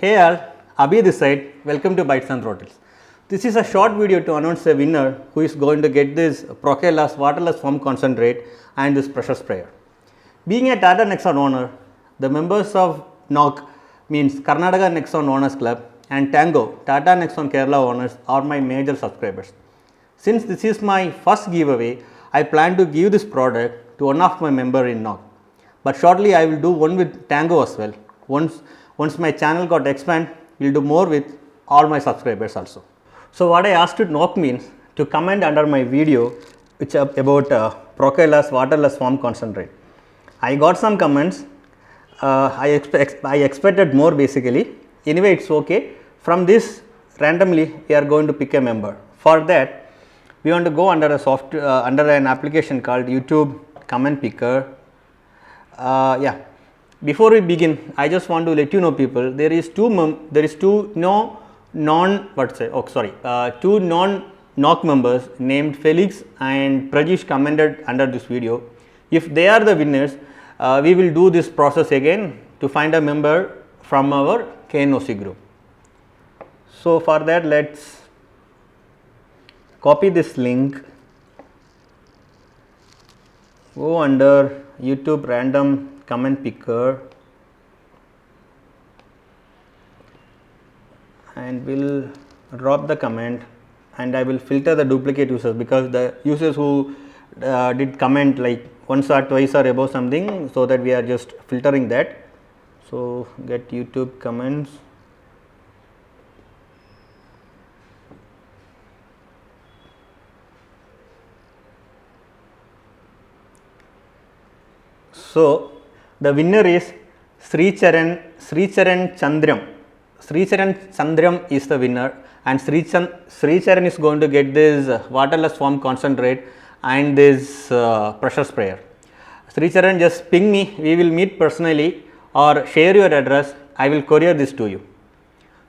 Hey all, Abhi this side, welcome to Bites and Throttles. This is a short video to announce a winner who is going to get this Prokelas waterless foam concentrate and this pressure sprayer. Being a Tata Nexon owner, the members of NOC means Karnataka Nexon Owners Club and Tango Tata Nexon Kerala owners are my major subscribers. Since this is my first giveaway, I plan to give this product to one of my member in NOC. But shortly I will do one with Tango as well. Once my channel got expand, we will do more with all my subscribers also. So what I asked to NOC means to comment under my video which about Prokelas waterless foam concentrate. I got some comments. I expected more basically. Anyway, it's okay. From this randomly we are going to pick a member. For that we want to go under a under an application called YouTube comment picker. Before we begin, I just want to let you know people, two non-NOC members named Felix and Prajesh commented under this video. If they are the winners, we will do this process again to find a member from our KNOC group. So for that, let's copy this link, go under YouTube random comment picker and will drop the comment, and I will filter the duplicate users because the users who did comment like once or twice or above something, so that we are just filtering that. So get YouTube comments. So the winner is Sricharan Chandram. Sricharan Chandram is the winner, and Sricharan is going to get this waterless foam concentrate and this pressure sprayer. Sricharan, just ping me, we will meet personally, or share your address, I will courier this to you.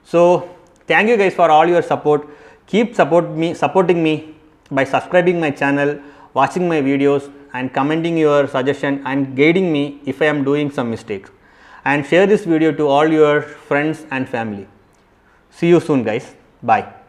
So thank you guys for all your support. Keep supporting me by subscribing my channel, watching my videos and commenting your suggestion and guiding me if I am doing some mistakes. And share this video to all your friends and family. See you soon guys. Bye.